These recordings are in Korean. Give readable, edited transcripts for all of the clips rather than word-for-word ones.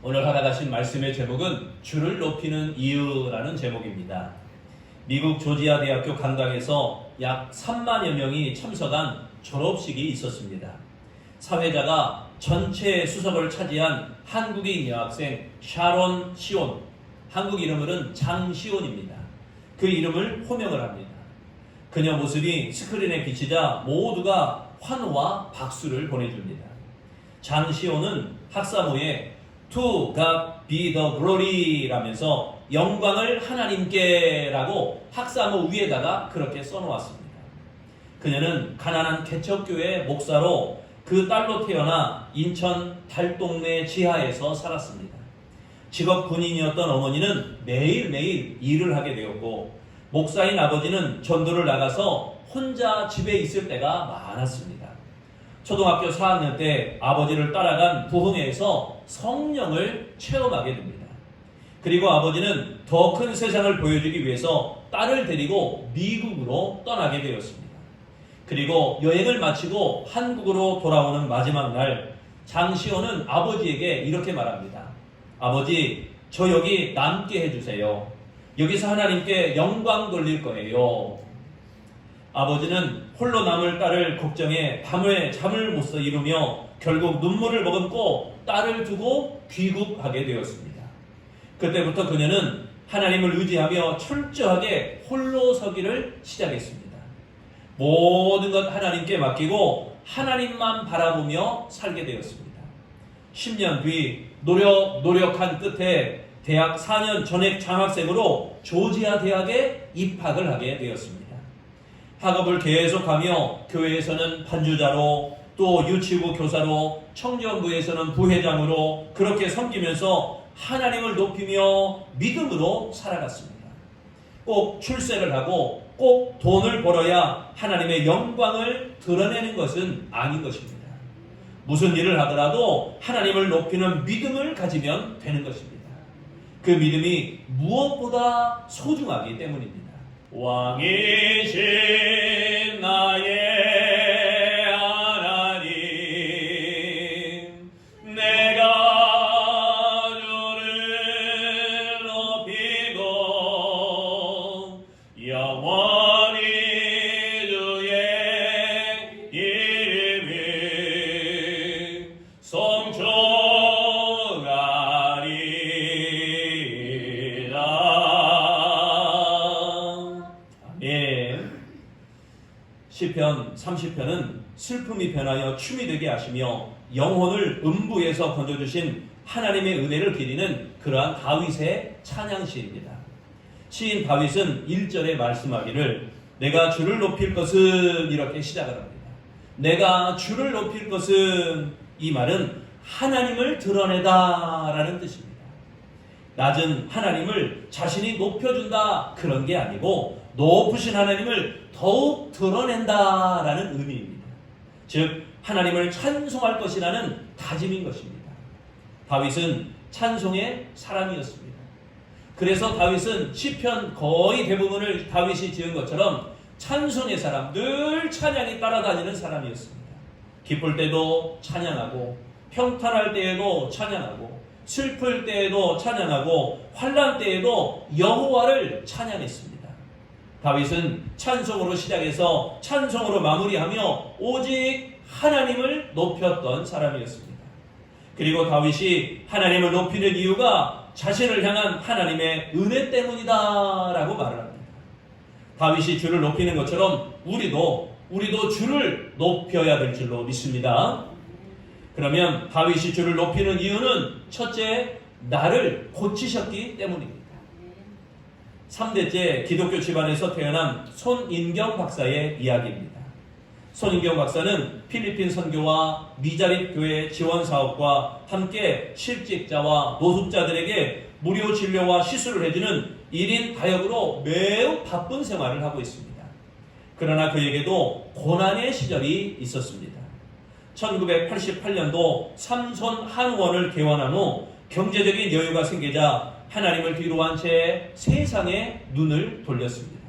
오늘 하나가신 말씀의 제목은 주를 높이는 이유라는 제목입니다. 미국 조지아 대학교 강당에서 약 3만여 명이 참석한 졸업식이 있었습니다. 사회자가 전체 수석을 차지한 한국인 여학생 샤론 시온, 한국 이름으로는 장시온입니다. 그 이름을 호명을 합니다. 그녀 모습이 스크린에 비치자 모두가 환호와 박수를 보내줍니다. 장시온은 학사모에 To God be the glory 라면서 영광을 하나님께 라고 학사모 위에다가 그렇게 써놓았습니다. 그녀는 가난한 개척교회 목사로 그 딸로 태어나 인천 달동네 지하에서 살았습니다. 직업 군인이었던 어머니는 매일매일 일을 하게 되었고 목사인 아버지는 전도를 나가서 혼자 집에 있을 때가 많았습니다. 초등학교 4학년 때 아버지를 따라간 부흥회에서 성령을 체험하게 됩니다. 그리고 아버지는 더 큰 세상을 보여주기 위해서 딸을 데리고 미국으로 떠나게 되었습니다. 그리고 여행을 마치고 한국으로 돌아오는 마지막 날, 장시호는 아버지에게 이렇게 말합니다. 아버지, 저 여기 남게 해주세요. 여기서 하나님께 영광 돌릴 거예요. 아버지는 홀로 남을 딸을 걱정해 밤에 잠을 못 이루며 결국 눈물을 머금고 딸을 두고 귀국하게 되었습니다. 그때부터 그녀는 하나님을 의지하며 철저하게 홀로 서기를 시작했습니다. 모든 것 하나님께 맡기고 하나님만 바라보며 살게 되었습니다. 10년 뒤 노력한 끝에 대학 4년 전액 장학생으로 조지아 대학에 입학을 하게 되었습니다. 학업을 계속하며 교회에서는 반주자로 또 유치부 교사로 청년부에서는 부회장으로 그렇게 섬기면서 하나님을 높이며 믿음으로 살아갔습니다. 꼭 출세를 하고 꼭 돈을 벌어야 하나님의 영광을 드러내는 것은 아닌 것입니다. 무슨 일을 하더라도 하나님을 높이는 믿음을 가지면 되는 것입니다. 그 믿음이 무엇보다 소중하기 때문입니다. 왕이신 나의 하나님, 내가 주를 높이고 영원히 주의 이름을 송축하리라. 시편 30편은 슬픔이 변하여 춤이 되게 하시며 영혼을 음부에서 건져주신 하나님의 은혜를 기리는 그러한 다윗의 찬양시입니다. 시인 다윗은 1절에 말씀하기를 내가 주를 높일 것은 이렇게 시작을 합니다. 내가 주를 높일 것은, 이 말은 하나님을 드러내다 라는 뜻입니다. 낮은 하나님을 자신이 높여준다 그런 게 아니고 높으신 하나님을 더욱 드러낸다라는 의미입니다. 즉 하나님을 찬송할 것이라는 다짐인 것입니다. 다윗은 찬송의 사람이었습니다. 그래서 다윗은 시편 거의 대부분을 다윗이 지은 것처럼 찬송의 사람, 늘 찬양이 따라다니는 사람이었습니다. 기쁠 때도 찬양하고 평탄할 때에도 찬양하고 슬플 때에도 찬양하고 환난 때에도 여호와를 찬양했습니다. 다윗은 찬송으로 시작해서 찬송으로 마무리하며 오직 하나님을 높였던 사람이었습니다. 그리고 다윗이 하나님을 높이는 이유가 자신을 향한 하나님의 은혜 때문이다 라고 말을 합니다. 다윗이 주를 높이는 것처럼 우리도 주를 높여야 될 줄로 믿습니다. 그러면 다윗이 주를 높이는 이유는 첫째, 나를 고치셨기 때문입니다. 3대째 기독교 집안에서 태어난 손인경 박사의 이야기입니다. 손인경 박사는 필리핀 선교와 미자립교회 지원 사업과 함께 실직자와 노숙자들에게 무료 진료와 시술을 해주는 1인 다역으로 매우 바쁜 생활을 하고 있습니다. 그러나 그에게도 고난의 시절이 있었습니다. 1988년도 삼손 한의원을 개원한 후 경제적인 여유가 생기자 하나님을 뒤로 한 채 세상에 눈을 돌렸습니다.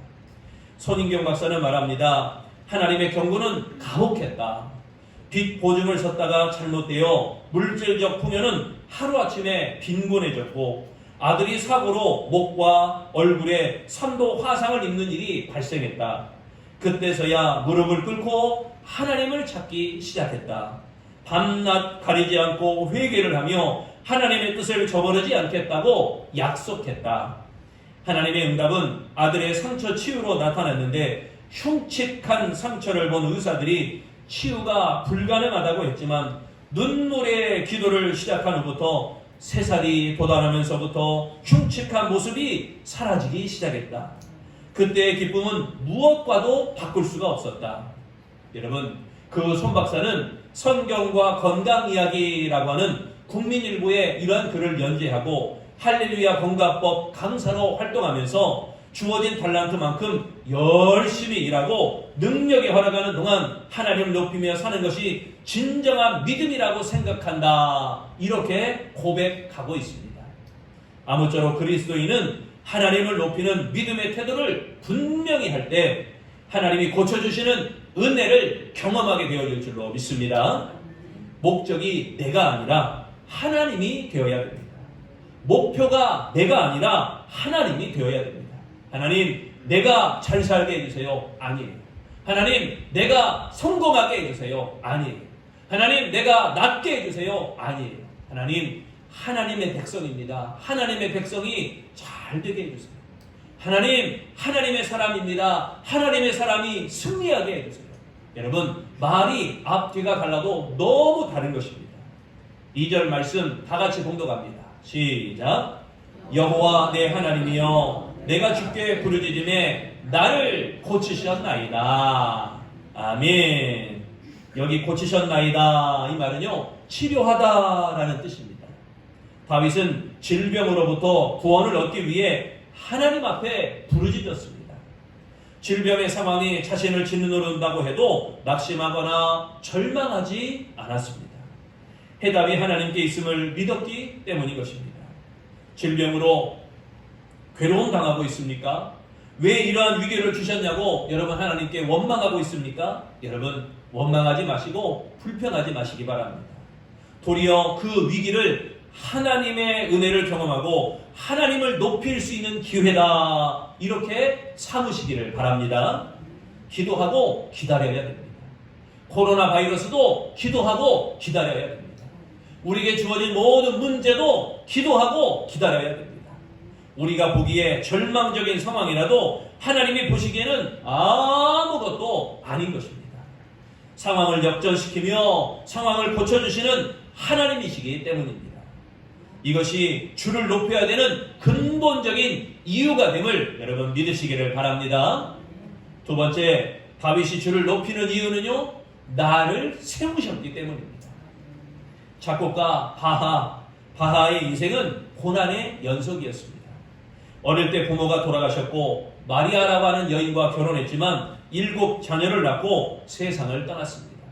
손인경 박사는 말합니다. 하나님의 경고는 가혹했다. 빚 보증을 섰다가 잘못되어 물질적 풍요는 하루아침에 빈곤해졌고 아들이 사고로 목과 얼굴에 3도 화상을 입는 일이 발생했다. 그때서야 무릎을 꿇고 하나님을 찾기 시작했다. 밤낮 가리지 않고 회개를 하며 하나님의 뜻을 저버리지 않겠다고 약속했다. 하나님의 응답은 아들의 상처 치유로 나타났는데 흉측한 상처를 본 의사들이 치유가 불가능하다고 했지만 눈물의 기도를 시작한 후부터 3살이 도달하면서부터 흉측한 모습이 사라지기 시작했다. 그때의 기쁨은 무엇과도 바꿀 수가 없었다. 여러분, 그 손 박사는 성경과 건강 이야기라고 하는 국민일보에 이러한 글을 연재하고 할렐루야 건강법 강사로 활동하면서 주어진 달란트만큼 열심히 일하고 능력이 허락하는 동안 하나님을 높이며 사는 것이 진정한 믿음이라고 생각한다. 이렇게 고백하고 있습니다. 아무쪼록 그리스도인은 하나님을 높이는 믿음의 태도를 분명히 할 때 하나님이 고쳐주시는 은혜를 경험하게 되어질 줄로 믿습니다. 목적이 내가 아니라 하나님이 되어야 됩니다. 목표가 내가 아니라 하나님이 되어야 됩니다. 하나님, 내가 잘 살게 해주세요. 아니에요. 하나님, 내가 성공하게 해주세요. 아니에요. 하나님, 내가 낫게 해주세요. 아니에요. 하나님, 하나님의 백성입니다. 하나님의 백성이 잘 되게 해주세요. 하나님, 하나님의 사람입니다. 하나님의 사람이 승리하게 해주세요. 여러분, 말이 앞뒤가 달라도 너무 다른 것입니다. 2절 말씀 다 같이 봉독합니다. 시작. 여호와 내 하나님이여, 내가 주께 부르짖음에 나를 고치셨나이다. 아멘. 여기 고치셨나이다, 이 말은요, 치료하다라는 뜻입니다. 다윗은 질병으로부터 구원을 얻기 위해 하나님 앞에 부르짖었습니다. 질병의 상황이 자신을 짓누른다고 해도 낙심하거나 절망하지 않았습니다. 해답이 하나님께 있음을 믿었기 때문인 것입니다. 질병으로 괴로움 당하고 있습니까? 왜 이러한 위기를 주셨냐고 여러분 하나님께 원망하고 있습니까? 여러분, 원망하지 마시고 불평하지 마시기 바랍니다. 도리어 그 위기를 하나님의 은혜를 경험하고 하나님을 높일 수 있는 기회다, 이렇게 삼으시기를 바랍니다. 기도하고 기다려야 됩니다. 코로나 바이러스도 기도하고 기다려야 됩니다. 우리에게 주어진 모든 문제도 기도하고 기다려야 됩니다. 우리가 보기에 절망적인 상황이라도 하나님이 보시기에는 아무것도 아닌 것입니다. 상황을 역전시키며 상황을 고쳐주시는 하나님이시기 때문입니다. 이것이 주를 높여야 되는 근본적인 이유가 됨을 여러분 믿으시기를 바랍니다. 두 번째, 다윗이 주를 높이는 이유는요, 나를 세우셨기 때문입니다. 작곡가 바하의 인생은 고난의 연속이었습니다. 어릴 때 부모가 돌아가셨고 마리아라고 하는 여인과 결혼했지만 7 자녀를 낳고 세상을 떠났습니다.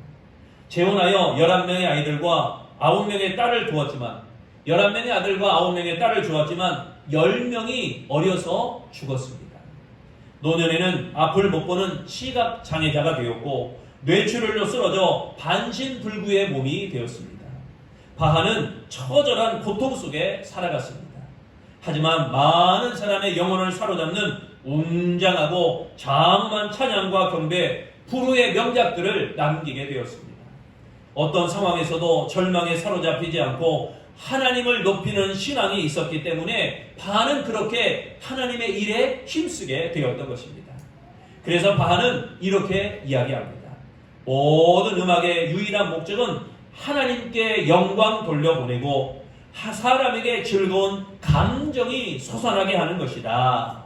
재혼하여 11명의 아이들과 9명의 딸을 두었지만 11명의 아들과 9명의 딸을 주었지만 10명이 어려서 죽었습니다. 노년에는 앞을 못 보는 시각장애자가 되었고 뇌출혈로 쓰러져 반신불구의 몸이 되었습니다. 바하는 처절한 고통 속에 살아갔습니다. 하지만 많은 사람의 영혼을 사로잡는 웅장하고 장엄한 찬양과 경배, 불후의 명작들을 남기게 되었습니다. 어떤 상황에서도 절망에 사로잡히지 않고 하나님을 높이는 신앙이 있었기 때문에 바하는 그렇게 하나님의 일에 힘쓰게 되었던 것입니다. 그래서 바하는 이렇게 이야기합니다. 모든 음악의 유일한 목적은 하나님께 영광 돌려보내고 사람에게 즐거운 감정이 솟아나게 하는 것이다.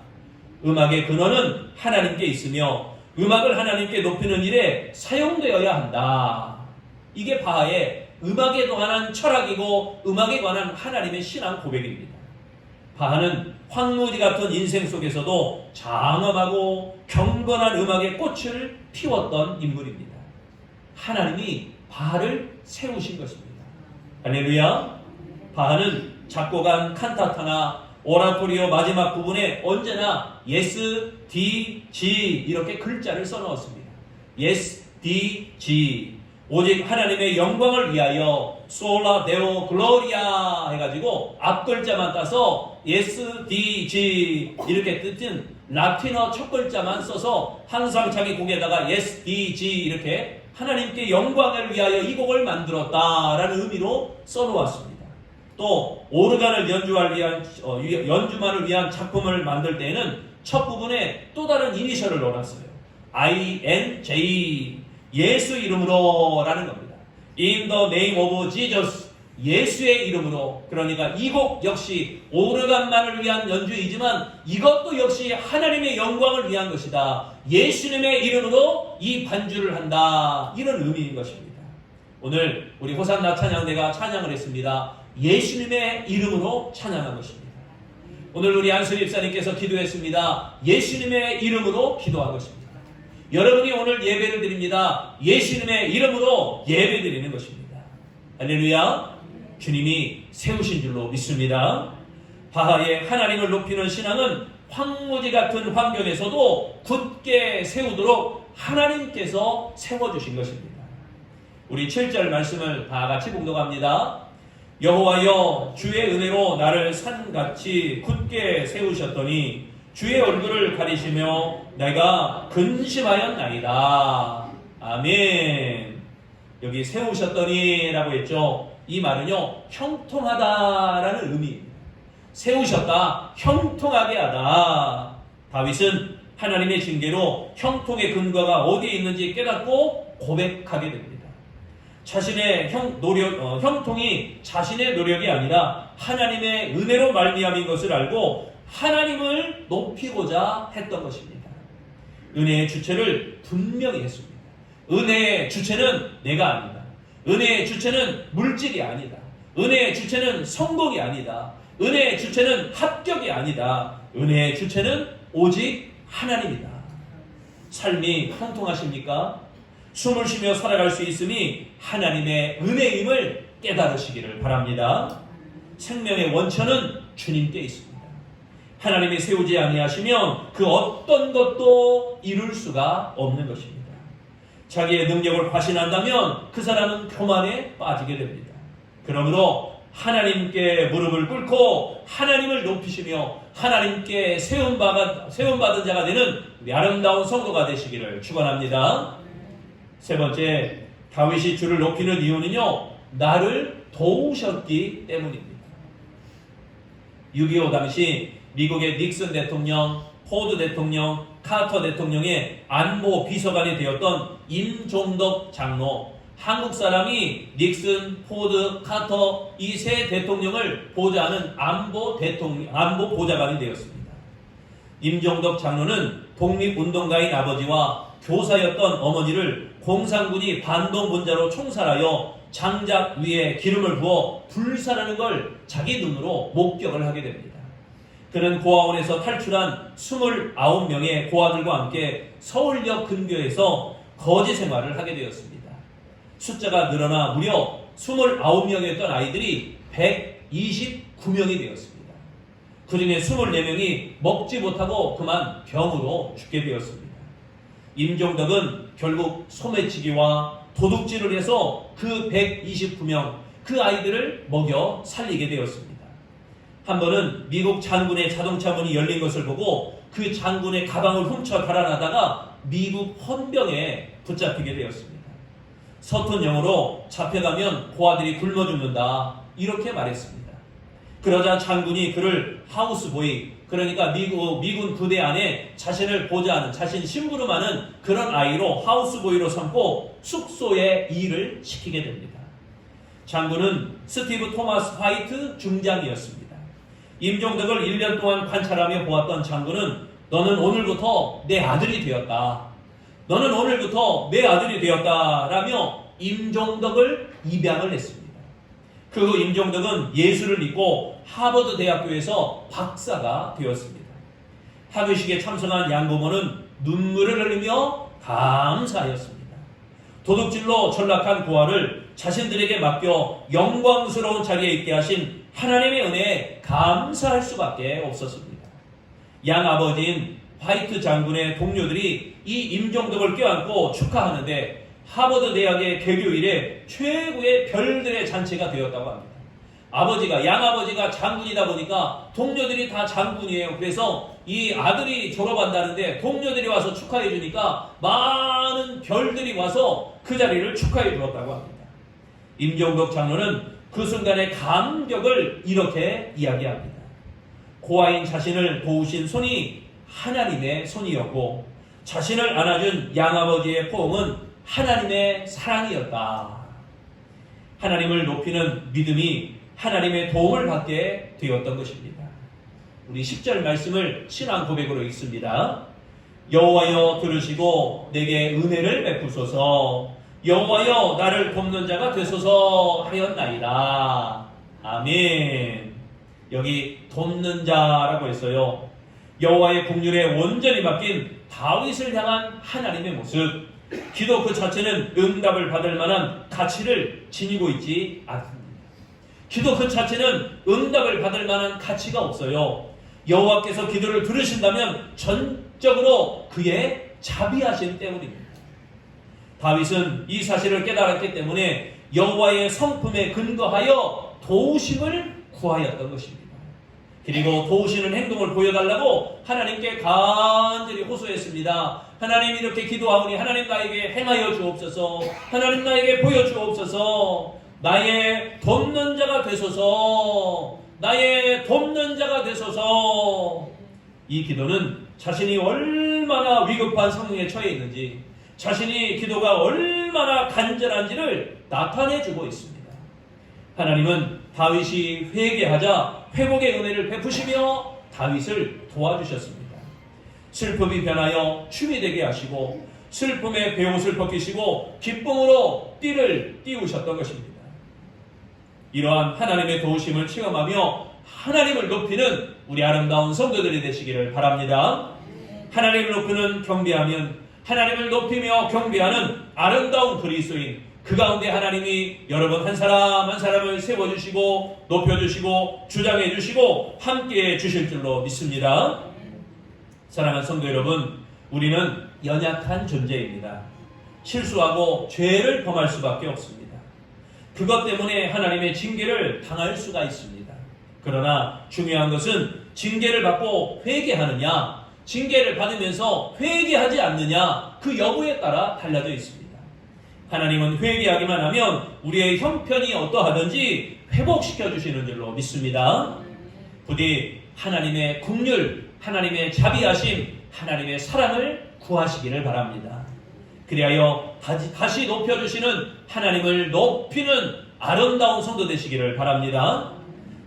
음악의 근원은 하나님께 있으며 음악을 하나님께 높이는 일에 사용되어야 한다. 이게 바하의 음악에 관한 철학이고 음악에 관한 하나님의 신앙 고백입니다. 바하는 황무지 같은 인생 속에서도 장엄하고 경건한 음악의 꽃을 피웠던 인물입니다. 하나님이 바하를 세우신 것입니다. 할렐루야. 바하는 작곡한 칸타타나 오라토리오 마지막 부분에 언제나 yes, D, G 이렇게 글자를 써넣었습니다. yes, D, G. 오직 하나님의 영광을 위하여 솔라 데오 글로리아 해가지고 앞글자만 따서 SDG 이렇게 뜻은 라틴어 첫 글자만 써서 항상 자기 곡에다가 SDG 이렇게 하나님께 영광을 위하여 이 곡을 만들었다라는 의미로 써놓았습니다. 또 오르간을 연주만을 위한 작품을 만들 때에는 첫 부분에 또 다른 이니셜을 넣어놨어요. INJ 예수 이름으로 라는 겁니다. In the name of Jesus 예수의 이름으로. 그러니까 이 곡 역시 오르간만을 위한 연주이지만 이것도 역시 하나님의 영광을 위한 것이다. 예수님의 이름으로 이 반주를 한다. 이런 의미인 것입니다. 오늘 우리 호산나 찬양대가 찬양을 했습니다. 예수님의 이름으로 찬양한 것입니다. 오늘 우리 안수리 집사님께서 기도했습니다. 예수님의 이름으로 기도한 것입니다. 여러분이 오늘 예배를 드립니다. 예수님의 이름으로 예배 드리는 것입니다. 할렐루야. 주님이 세우신 줄로 믿습니다. 바하의 하나님을 높이는 신앙은 황무지 같은 환경에서도 굳게 세우도록 하나님께서 세워주신 것입니다. 우리 7절 말씀을 다 같이 봉독합니다. 여호와여 주의 은혜로 나를 산같이 굳게 세우셨더니 주의 얼굴을 가리시며 내가 근심하였나이다. 아멘. 여기 세우셨더니 라고 했죠. 이 말은요 형통하다라는 의미입니다. 세우셨다, 형통하게 하다. 다윗은 하나님의 징계로 형통의 근거가 어디에 있는지 깨닫고 고백하게 됩니다. 자신의 형통이 자신의 노력이 아니라 하나님의 은혜로 말미암은 것을 알고 하나님을 높이고자 했던 것입니다. 은혜의 주체를 분명히 했습니다. 은혜의 주체는 내가 아니다. 은혜의 주체는 물질이 아니다. 은혜의 주체는 성공이 아니다. 은혜의 주체는 합격이 아니다. 은혜의 주체는 오직 하나님이다. 삶이 형통하십니까? 숨을 쉬며 살아갈 수 있으니 하나님의 은혜임을 깨달으시기를 바랍니다. 생명의 원천은 주님께 있습니다. 하나님이 세우지 아니하시면 그 어떤 것도 이룰 수가 없는 것입니다. 자기의 능력을 과신한다면 그 사람은 교만에 빠지게 됩니다. 그러므로 하나님께 무릎을 꿇고 하나님을 높이시며 하나님께 세움받은 자가 되는 우리 아름다운 성도가 되시기를 축원합니다. 세 번째, 다윗이 주를 높이는 이유는요, 나를 도우셨기 때문입니다. 6.25 당시 미국의 닉슨 대통령, 포드 대통령, 카터 대통령의 안보 비서관이 되었던 임종덕 장로, 한국 사람이 닉슨, 포드, 카터 이 세 대통령을 보좌하는 안보 보좌관이 되었습니다. 임종덕 장로는 독립운동가인 아버지와 교사였던 어머니를 공산군이 반동분자로 총살하여 장작 위에 기름을 부어 불살하는 걸 자기 눈으로 목격을 하게 됩니다. 그는 고아원에서 탈출한 29명의 고아들과 함께 서울역 근교에서 거지 생활을 하게 되었습니다. 숫자가 늘어나 무려 29명이었던 아이들이 129명이 되었습니다. 그 중에 24명이 먹지 못하고 그만 병으로 죽게 되었습니다. 임종덕은 결국 소매치기와 도둑질을 해서 그 129명, 그 아이들을 먹여 살리게 되었습니다. 한 번은 미국 장군의 자동차 문이 열린 것을 보고 그 장군의 가방을 훔쳐 달아나다가 미국 헌병에 붙잡히게 되었습니다. 서툰 영어로 잡혀가면 고아들이 굶어 죽는다 이렇게 말했습니다. 그러자 장군이 그를 하우스보이, 그러니까 미군 부대 안에 자신을 보좌하는, 자신 심부름하는 그런 아이로 하우스보이로 삼고 숙소에 일을 시키게 됩니다. 장군은 스티브 토마스 화이트 중장이었습니다. 임종덕을 1년 동안 관찰하며 보았던 장군은 너는 오늘부터 내 아들이 되었다. 너는 오늘부터 내 아들이 되었다. 라며 임종덕을 입양을 했습니다. 그 후 임종덕은 예수를 믿고 하버드 대학교에서 박사가 되었습니다. 학위식에 참석한 양부모는 눈물을 흘리며 감사하였습니다. 도둑질로 전락한 고아를 자신들에게 맡겨 영광스러운 자리에 있게 하신 하나님의 은혜에 감사할 수밖에 없었습니다. 양아버지인 화이트 장군의 동료들이 이 임종덕을 껴안고 축하하는데 하버드 대학의 개교 이래 최고의 별들의 잔치가 되었다고 합니다. 양아버지가 장군이다 보니까 동료들이 다 장군이에요. 그래서 이 아들이 졸업한다는데 동료들이 와서 축하해 주니까 많은 별들이 와서 그 자리를 축하해 주었다고 합니다. 임종덕 장로는 그 순간의 감격을 이렇게 이야기합니다. 고아인 자신을 도우신 손이 하나님의 손이었고 자신을 안아준 양아버지의 포옹은 하나님의 사랑이었다. 하나님을 높이는 믿음이 하나님의 도움을 받게 되었던 것입니다. 우리 10절 말씀을 신앙 고백으로 읽습니다. 여호와여 들으시고 내게 은혜를 베푸소서. 여호와여 나를 돕는 자가 되소서 하였나이다. 아멘. 여기 돕는 자라고 했어요. 여호와의 국률에 온전히 맡긴 다윗을 향한 하나님의 모습. 기도 그 자체는 응답을 받을 만한 가치를 지니고 있지 않습니다. 기도 그 자체는 응답을 받을 만한 가치가 없어요. 여호와께서 기도를 들으신다면 전적으로 그의 자비하심 때문입니다. 다윗은 이 사실을 깨달았기 때문에 여호와의 성품에 근거하여 도우심을 구하였던 것입니다. 그리고 도우시는 행동을 보여달라고 하나님께 간절히 호소했습니다. 하나님 이렇게 기도하오니 하나님 나에게 행하여 주옵소서. 하나님 나에게 보여주옵소서. 나의 돕는 자가 되소서. 나의 돕는 자가 되소서. 이 기도는 자신이 얼마나 위급한 상황에 처해 있는지, 자신이 기도가 얼마나 간절한지를 나타내주고 있습니다. 하나님은 다윗이 회개하자 회복의 은혜를 베푸시며 다윗을 도와주셨습니다. 슬픔이 변하여 춤이 되게 하시고 슬픔의 베옷을 벗기시고 기쁨으로 띠를 띄우셨던 것입니다. 이러한 하나님의 도우심을 체험하며 하나님을 높이는 우리 아름다운 성도들이 되시기를 바랍니다. 하나님을 높이는 경배하면 하나님을 높이며 경배하는 아름다운 그리스도인, 그 가운데 하나님이 여러분 한 사람 한 사람을 세워주시고 높여주시고 주장해주시고 함께해 주실 줄로 믿습니다. 사랑하는 성도 여러분, 우리는 연약한 존재입니다. 실수하고 죄를 범할 수밖에 없습니다. 그것 때문에 하나님의 징계를 당할 수가 있습니다. 그러나 중요한 것은 징계를 받고 회개하느냐, 징계를 받으면서 회개하지 않느냐, 그 여부에 따라 달라져 있습니다. 하나님은 회개하기만 하면 우리의 형편이 어떠하든지 회복시켜 주시는 줄로 믿습니다. 부디 하나님의 긍휼, 하나님의 자비하심, 하나님의 사랑을 구하시기를 바랍니다. 그리하여 다시 높여주시는 하나님을 높이는 아름다운 성도 되시기를 바랍니다.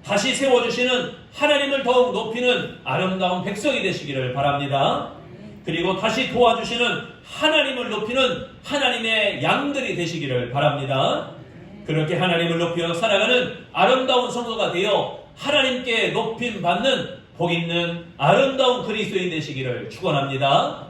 다시 세워주시는 하나님을 더욱 높이는 아름다운 백성이 되시기를 바랍니다. 그리고 다시 도와주시는 하나님을 높이는 하나님의 양들이 되시기를 바랍니다. 그렇게 하나님을 높여 살아가는 아름다운 성도가 되어 하나님께 높임 받는 복 있는 아름다운 그리스도인 되시기를 축원합니다.